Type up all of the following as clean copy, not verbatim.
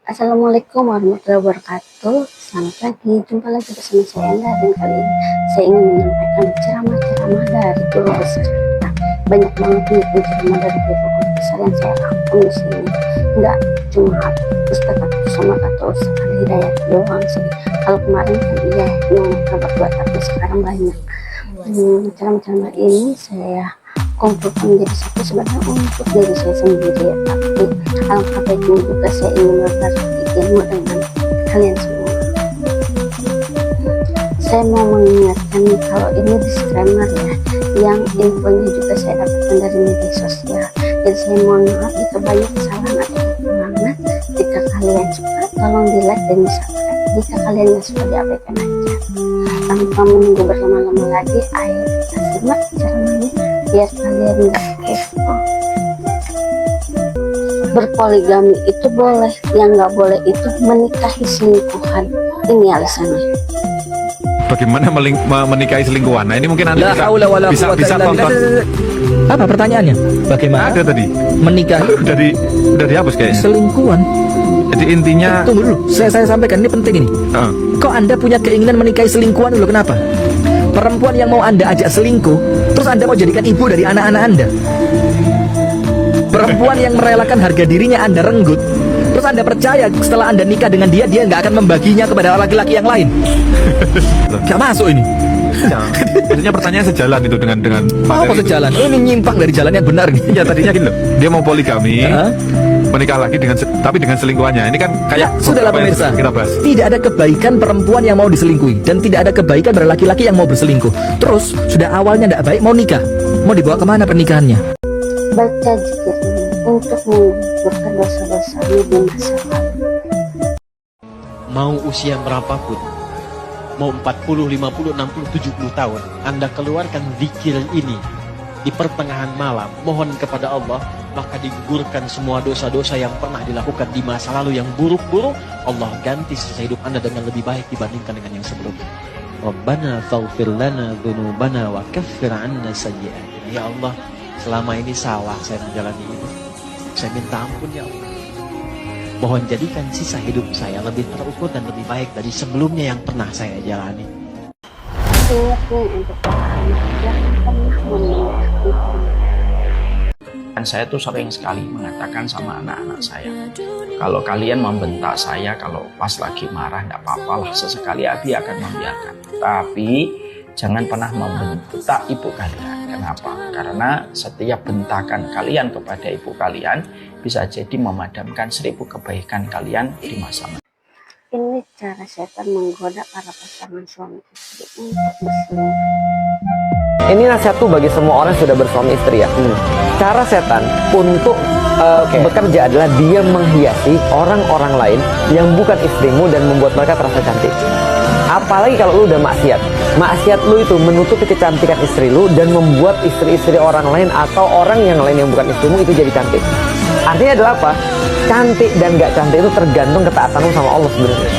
Assalamualaikum warahmatullahi wabarakatuh. Selamat pagi, jumpa lagi bersama saya Enda, dan kali ini saya ingin menyampaikan ceramah-ceramah dari guru besar kita. Banyak banget nih ceramah dari guru besar yang saya rangkum di sini. Enggak cuma Ustaz Somad atau Ustaz Hidayat doang sih. Kalau kemarin kan iya yang berdua, tapi sekarang banyak. Ceramah-ceramah ini saya kumpulkan menjadi satu sebenarnya untuk diri saya sendiri ya, tapi alangkah baiknya juga saya ingin berbagi ilmu dengan kalian semua. Saya mau mengingatkan kalau ini disclaimer ya, yang infonya juga saya dapatkan dari media sosial, jadi saya mohon maaf jika banyak kesalahan atau kekurangan. Jika kalian suka tolong di like dan di subscribe, jika kalian nggak suka diabaikan aja. Tanpa menunggu berlama-lama lagi, ayo kita simak ceramahnya biar kalian nggak kepo. Berpoligami itu boleh, yang nggak boleh itu menikahi selingkuhan. Ini alasannya. Bagaimana menikahi selingkuhan? Nah, ini mungkin Anda bisa tonton. Apa pertanyaannya? Bagaimana? Ada tadi. Menikahi Udah dihapus kayaknya. selingkuhan. Jadi intinya Tunggu dulu, saya sampaikan ini penting ini. Kok Anda punya keinginan menikahi selingkuhan dulu? Kenapa? Perempuan yang mau Anda ajak selingkuh, terus Anda mau jadikan ibu dari anak-anak Anda. Perempuan yang merelakan harga dirinya Anda renggut, terus Anda percaya setelah Anda nikah dengan dia nggak akan membaginya kepada laki-laki yang lain. Gak masuk ini. ya, maksudnya pertanyaan sejalan itu dengan Apa materi itu. sejalan? Ini nyimpang dari jalan yang benar nih. Ya tadinya gini loh, dia mau poligami, menikah lagi tapi dengan selingkuhannya. Ini kan kayak Sudahlah beberapa yang pemirsa, kita bahas. tidak ada kebaikan perempuan yang mau diselingkuhi, dan tidak ada kebaikan dari laki-laki yang mau berselingkuh. Terus sudah awalnya tidak baik, mau nikah, mau dibawa kemana pernikahannya? Baca zikir ini untuk menggugurkan dosa-dosanya di masa lalu. Mau usia berapapun, mau 40, 50, 60, 70 tahun, Anda keluarkan zikir ini di pertengahan malam, mohon kepada Allah, maka digugurkan semua dosa-dosa yang pernah dilakukan di masa lalu yang buruk-buruk. Allah ganti sisa hidup Anda dengan lebih baik dibandingkan dengan yang sebelumnya. Rabbana faghfir lana dzunubana wa kaffir 'anna sayyi'atina. Ya Allah, selama ini salah saya menjalani ini. Saya minta ampun ya Allah. Mohon jadikan sisa hidup saya lebih terukur dan lebih baik dari sebelumnya yang pernah saya jalani. Ingat nih untuk para anak yang pernah memiliki. Dan saya tuh sering sekali mengatakan sama anak-anak saya, kalau kalian membentak saya kalau pas lagi marah, tidak apa-apalah, sesekali hati akan membiarkan. Tapi jangan pernah membentak ibu kalian. Kenapa? Karena setiap bentakan kalian kepada ibu kalian bisa jadi memadamkan 1000 kebaikan kalian di masa mendatang. Ini cara setan menggoda para pasangan suami istri untuk berselingkuh. Ini nasihatku bagi semua orang yang sudah bersuami istri ya. Cara setan untuk bekerja adalah dia menghiasi orang-orang lain yang bukan istrimu dan membuat mereka terasa cantik. Apalagi kalau lu udah maksiat. Maksiat lu itu menutupi kecantikan istri lu dan membuat istri-istri orang lain atau orang yang lain yang bukan istrimu itu jadi cantik. Artinya adalah apa? Cantik dan gak cantik itu tergantung ketaatanmu sama Allah sebenarnya.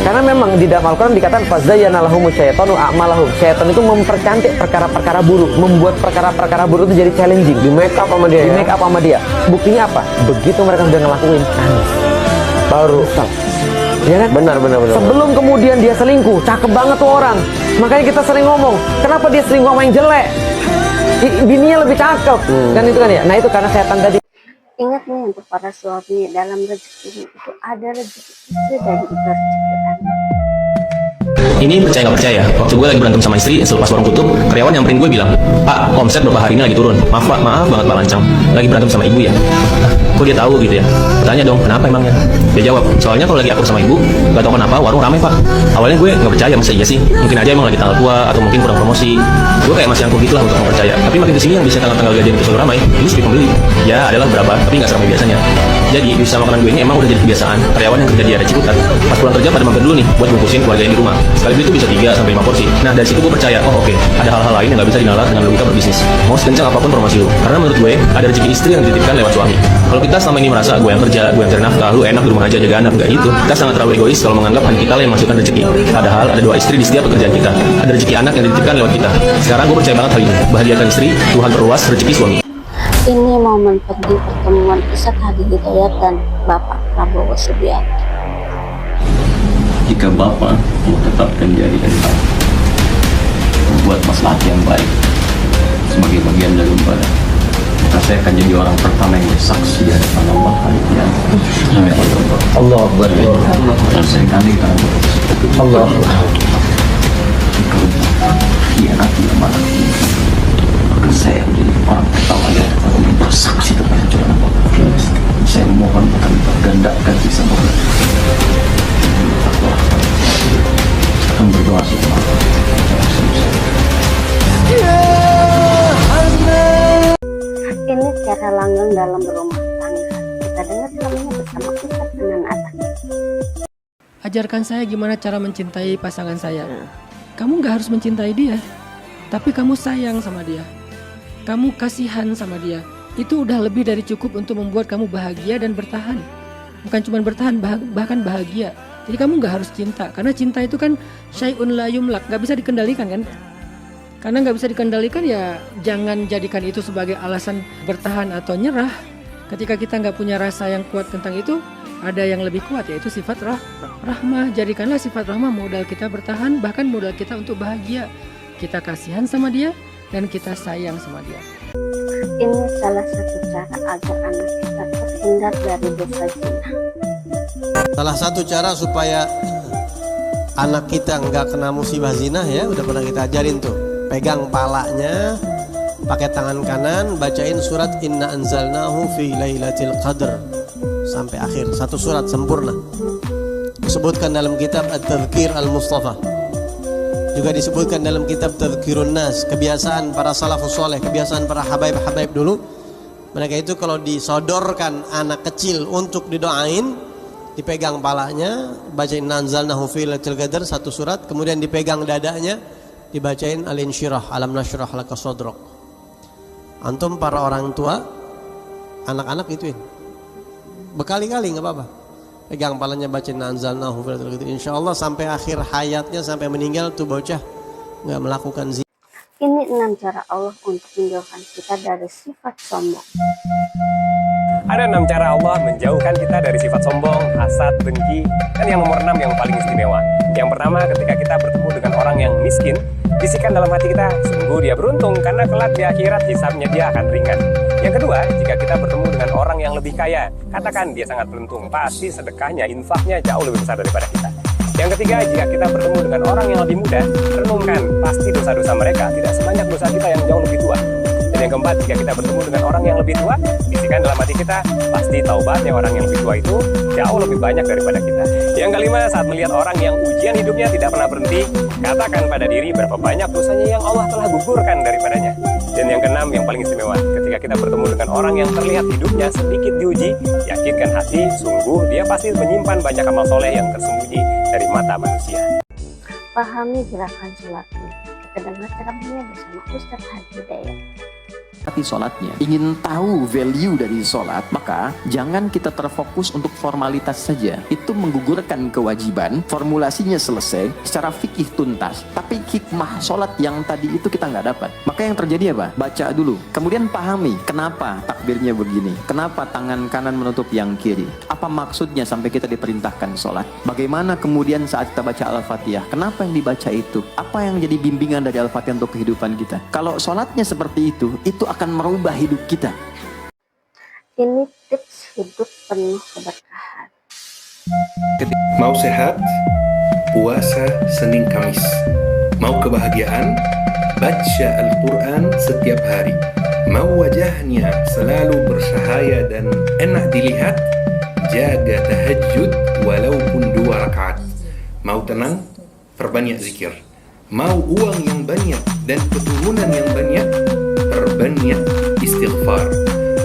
Karena memang di dalam Al-Quran dikatakan fazayyana lahumus syaitanu a'malahum. Syaitan itu mempercantik perkara-perkara buruk, membuat perkara-perkara buruk itu jadi challenging. Di make up sama dia. Di make up sama dia. Buktinya apa? Begitu mereka sudah ngelakuin, nangis. Baru ya kan? Benar. Sebelum kemudian dia selingkuh, cakep banget tuh orang. Makanya kita sering ngomong, kenapa dia selingkuh sama yang jelek? Bininya lebih cakep. Kan itu kan ya. Nah itu karena setan tadi. Ingat nih untuk para suami, dalam rezeki itu ada rezeki istri dan juga rezeki anak. Ini percaya nggak percaya, waktu gue lagi berantem sama istri selepas warung tutup, karyawan nyamperin gue bilang, "Pak, omset beberapa hari ini lagi turun. Maaf pak, maaf banget pak Lancang, lagi berantem sama ibu ya." Kok dia tahu gitu ya? Tanya dong, kenapa emangnya? Dia jawab, soalnya kalau lagi akur sama ibu, gak tau kenapa warung ramai pak. Awalnya gue nggak percaya, masa iya sih? Mungkin aja emang lagi tanggal tua atau mungkin kurang promosi. Gue kayak masih angkuh gitu lah untuk mempercaya. Tapi makin kesini yang bisa tanggal gajian itu selalu ramai, ini sepi pembeli. Ya adalah berapa, tapi nggak seramai biasanya. Jadi bisa makanan gue ini emang udah jadi kebiasaan. Karyawan yang kerja di area Ciputat, pas pulang kerja pada mampir dulu nih buat bungkusin keluarga yang di rumah. Sekali beli itu bisa 3-5 porsi. Nah dari situ gue percaya, oh oke, ada hal-hal lain yang nggak bisa dinalar dengan logika berbisnis. Mau sekencang apapun promosi lu, karena menurut gue ada rezeki istri yang dititipkan lewat suami. Kalau kita selama ini merasa gue yang kerja, gue yang cari nafkah, lu enak di rumah aja jaga anak, nggak gitu. Kita sangat terlalu egois kalau menganggap hanya kita yang masukkan rezeki. Padahal ada 2 istri di setiap pekerjaan kita. Ada rezeki anak yang dititipkan lewat kita. Sekarang gue percaya banget hal ini. Bahagiakan istri, Tuhan perluas rezeki suami. Ini momen penting pertemuan Ustaz Hadi Hidayat dan Bapak Prabowo Subianto. Jika Bapak menetapkan diri dari Bapak membuat maslahat yang baik sebagai bagian dari ibadah, maka saya akan jadi orang pertama yang bersaksi di hadapan Allah hari kiamat. Allah Akbar. Dan saya kalikan Allah Akbar. jika hianati amanah ini, maka saya menjadi orang pertama yang akan bersaksi tentang jalan Allah. Saya mohon akan gandakan sisa Allah. Akan berdoa sama Allah. Ini cara langgeng dalam berumah tangga. Kita dengar filmnya bersama Ustaz Anan Atta. Ajarkan saya gimana cara mencintai pasangan saya. Kamu gak harus mencintai dia, tapi kamu sayang sama dia. Kamu kasihan sama dia. Itu udah lebih dari cukup untuk membuat kamu bahagia dan bertahan. Bukan cuma bertahan, bahkan bahagia. Jadi kamu gak harus cinta, karena cinta itu kan syai'un la yumlak, gak bisa dikendalikan kan. Karena gak bisa dikendalikan, ya jangan jadikan itu sebagai alasan bertahan atau nyerah. Ketika kita gak punya rasa yang kuat tentang itu, ada yang lebih kuat, yaitu sifat rahmah. Jadikanlah sifat rahmah modal kita bertahan, bahkan modal kita untuk bahagia. Kita kasihan sama dia dan kita sayang sama dia. Ini salah satu cara agar anak kita terhindar dari dosa zina. Salah satu cara supaya anak kita nggak kena musibah zina, ya udah pernah kita ajarin tuh. Pegang palanya, pakai tangan kanan, bacain surat Inna Anzalnahu fi Lailatul Qadr sampai akhir, satu surat sempurna. Disebutkan dalam kitab At-Tadhkir Al-Mustafa, juga disebutkan dalam kitab Tadhkirun Nas. Kebiasaan para salafus soleh, kebiasaan para habaib-habaib dulu, mereka itu kalau disodorkan anak kecil untuk didoain, dipegang palanya, bacain Anzalnahu fi Lailatul Qadr satu surat, kemudian dipegang dadanya, dibacain Al-Insyirah, Alam Nashrah Laka Sadrak. Antum para orang tua, anak-anak ituin berkali-kali, nggak apa-apa, pegang palanya, bacain Anzalnahu fi Lailatul Qadr. Insyaallah sampai akhir hayatnya, sampai meninggal tuh bocah nggak melakukan zina. Ini 6 cara Allah untuk menjauhkan kita dari sifat sombong. Ada 6 cara Allah menjauhkan kita dari sifat sombong, hasad, dengki, dan yang nomor 6 yang paling istimewa. Yang pertama, ketika kita bertemu dengan orang yang miskin, bisikan dalam hati kita, sungguh dia beruntung karena kelak di akhirat hisabnya dia akan ringan. Yang kedua, jika kita bertemu dengan orang yang lebih kaya, katakan dia sangat beruntung, pasti sedekahnya, infaknya jauh lebih besar daripada kita. Yang ketiga, jika kita bertemu dengan orang yang lebih muda, renungkan, pasti dosa-dosa mereka tidak sebanyak dosa kita yang jauh lebih tua. Dan yang keempat, jika kita bertemu dengan orang yang lebih tua, bisikan dalam hati kita, pasti taubatnya orang yang lebih tua itu jauh lebih banyak daripada kita. Yang kelima, saat melihat orang yang ujian hidupnya tidak pernah berhenti, katakan pada diri berapa banyak dosanya yang Allah telah gugurkan daripadanya. Dan yang keenam, yang paling istimewa, ketika kita bertemu dengan orang yang terlihat hidupnya sedikit diuji, yakinkan hati, sungguh dia pasti menyimpan banyak amal soleh yang tersembunyi dari mata manusia. Pahami gerakan sholat. Kita dengar ceramahnya bersama Ustaz Hadi Hidayat. Hati sholatnya, ingin tahu value dari sholat, maka jangan kita terfokus untuk formalitas saja. Itu menggugurkan kewajiban, formulasinya selesai, secara fikih tuntas, tapi hikmah sholat yang tadi itu kita nggak dapat. Maka yang terjadi apa? Baca dulu, kemudian pahami kenapa takbirnya begini, kenapa tangan kanan menutup yang kiri, apa maksudnya sampai kita diperintahkan sholat, bagaimana kemudian saat kita baca Al-Fatihah, kenapa yang dibaca itu, apa yang jadi bimbingan dari Al-Fatihah untuk kehidupan kita. Kalau sholatnya seperti itu akan merubah hidup kita. Ini tips hidup penuh keberkahan. Mau sehat, puasa Senin Kamis. Mau kebahagiaan, baca Al-Quran setiap hari. Mau wajahnya selalu bersahaya dan enak dilihat, jaga tahajud walaupun 2 rakaat. Mau tenang, perbanyak zikir. Mau uang yang banyak dan keturunan yang banyak, perbanyak istighfar.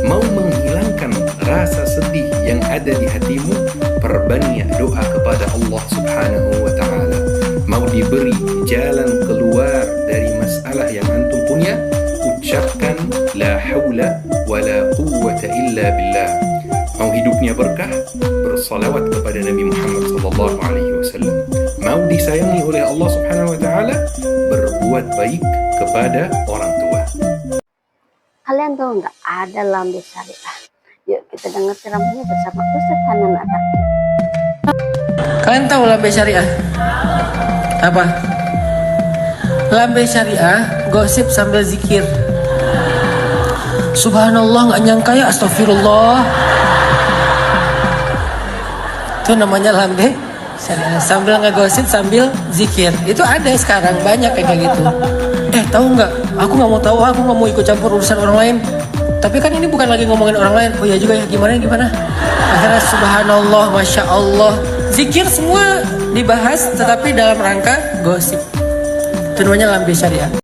Mau menghilangkan rasa sedih yang ada di hatimu, perbanyak doa kepada Allah Subhanahu wa ta'ala. Mau diberi jalan keluar dari masalah yang antum punya, ucapkan la haula wa la quwwata illa billah. Mau hidupnya berkah, bersalawat kepada Nabi Muhammad sallallahu alaihi wasallam. Mau disayangi oleh Allah Subhanahu wa ta'ala, berbuat baik kepada orang tua. Kalian tahu nggak ada lambe syariah? Yuk kita kita dengar ceramahnya bersama Ustaz Hanan Ataki. Kalian tahu lambe syariah? Apa? Lambe syariah, gosip sambil zikir. Subhanallah, nggak nyangka ya, astagfirullah. Itu namanya lambe syariah, sambil ngegosip sambil zikir. Itu ada sekarang, banyak kayak gitu. Tahu nggak? Aku nggak mau tahu, aku nggak mau ikut campur urusan orang lain. Tapi kan ini bukan lagi ngomongin orang lain. Oh ya juga ya, gimana? Akhirnya subhanallah, masya Allah, zikir semua dibahas, tetapi dalam rangka gosip. Itu namanya lambe syariah.